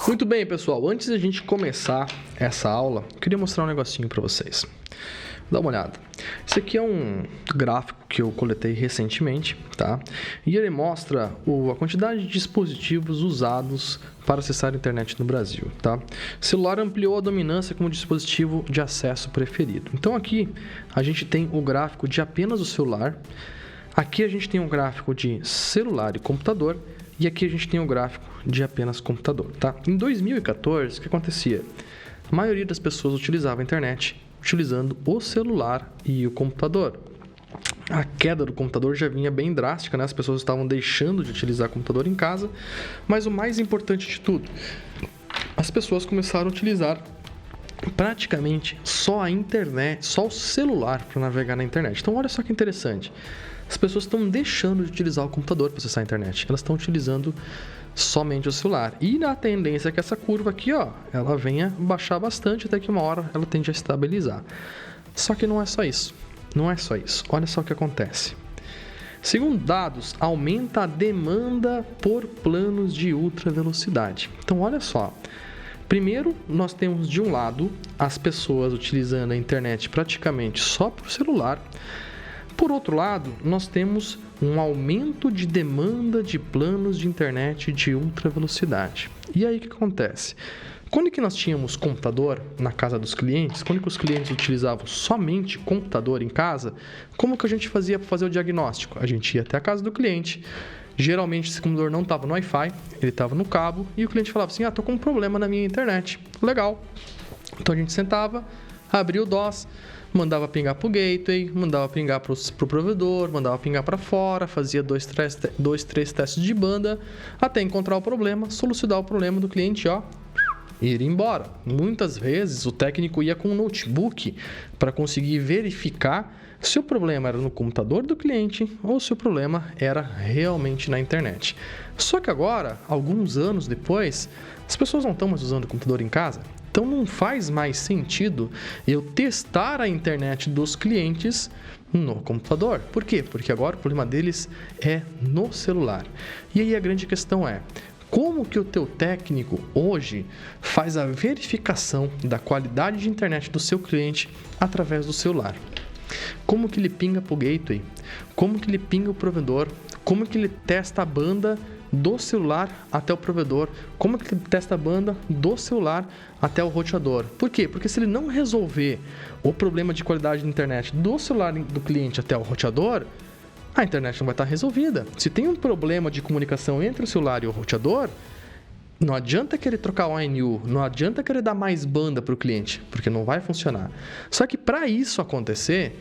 Muito bem, pessoal. Antes de a gente começar essa aula, eu queria mostrar um negocinho para vocês. Dá uma olhada. Esse aqui é um gráfico que eu coletei recentemente, tá? E ele mostra a quantidade de dispositivos usados para acessar a internet no Brasil, tá? O celular ampliou a dominância como dispositivo de acesso preferido. Então aqui a gente tem o gráfico de apenas o celular. Aqui a gente tem um gráfico de celular e computador. E aqui a gente tem o gráfico de apenas computador, tá? Em 2014, o que acontecia? A maioria das pessoas utilizava a internet utilizando o celular e o computador. A queda do computador já vinha bem drástica, né? As pessoas estavam deixando de utilizar o computador em casa, mas o mais importante de tudo, as pessoas começaram a utilizar praticamente só a internet, só o celular para navegar na internet. Então olha só que interessante. As pessoas estão deixando de utilizar o computador para acessar a internet. Elas estão utilizando somente o celular. E a tendência é que essa curva aqui, ó, ela venha baixar bastante até que uma hora ela tende a estabilizar. Só que não é só isso. Não é só isso. Olha só o que acontece. Segundo dados, aumenta a demanda por planos de ultra velocidade. Então olha só. Primeiro, nós temos de um lado as pessoas utilizando a internet praticamente só por celular. Por outro lado, nós temos um aumento de demanda de planos de internet de ultra velocidade. E aí o que acontece? Quando que nós tínhamos computador na casa dos clientes, quando que os clientes utilizavam somente computador em casa, como que a gente fazia para fazer o diagnóstico? A gente ia até a casa do cliente, geralmente esse computador não estava no Wi-Fi, ele estava no cabo, e o cliente falava assim, estou com um problema na minha internet. Legal. Então a gente sentava, abria o DOS, mandava pingar para o gateway, mandava pingar para o provedor, mandava pingar para fora, fazia dois, três testes de banda, até encontrar o problema, solucionar o problema do cliente, ó, e ir embora. Muitas vezes o técnico ia com um notebook para conseguir verificar se o problema era no computador do cliente ou se o problema era realmente na internet. Só que agora, alguns anos depois, as pessoas não estão mais usando o computador em casa. Então não faz mais sentido eu testar a internet dos clientes no computador. Por quê? Porque agora o problema deles é no celular. E aí a grande questão é, como que o teu técnico hoje faz a verificação da qualidade de internet do seu cliente através do celular? Como que ele pinga para o gateway? Como que ele pinga o provedor? Como que ele testa a banda do celular até o provedor? Como que ele testa a banda do celular até o roteador? Por quê? Porque se ele não resolver o problema de qualidade de internet do celular do cliente até o roteador, a internet não vai estar resolvida. Se tem um problema de comunicação entre o celular e o roteador, não adianta querer trocar o ANU, não adianta querer dar mais banda para o cliente, porque não vai funcionar. Só que para isso acontecer,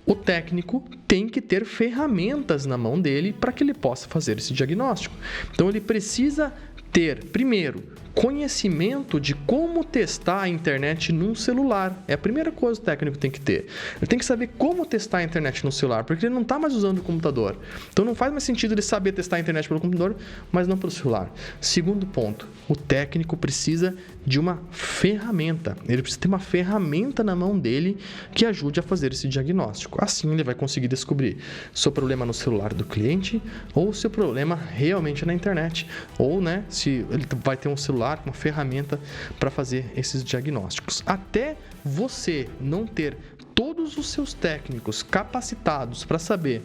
o técnico tem que ter ferramentas na mão dele para que ele possa fazer esse diagnóstico. Então ele precisa ter, primeiro, conhecimento de como testar a internet num celular. É a primeira coisa que o técnico tem que ter. Ele tem que saber como testar a internet no celular, porque ele não está mais usando o computador. Então não faz mais sentido ele saber testar a internet pelo computador, mas não pelo celular. Segundo ponto, o técnico precisa de uma ferramenta. Ele precisa ter uma ferramenta na mão dele que ajude a fazer esse diagnóstico. Assim ele vai conseguir descobrir se o problema é no celular do cliente ou se o problema realmente é na internet. Ou, se ele vai ter um celular, uma ferramenta para fazer esses diagnósticos. Até você não ter todos os seus técnicos capacitados para saber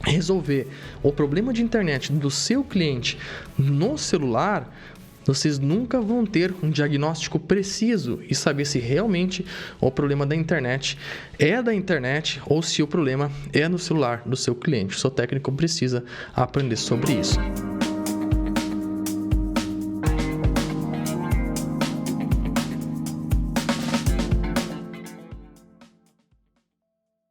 resolver o problema de internet do seu cliente no celular, vocês nunca vão ter um diagnóstico preciso e saber se realmente o problema da internet é da internet ou se o problema é no celular do seu cliente. O seu técnico precisa aprender sobre isso.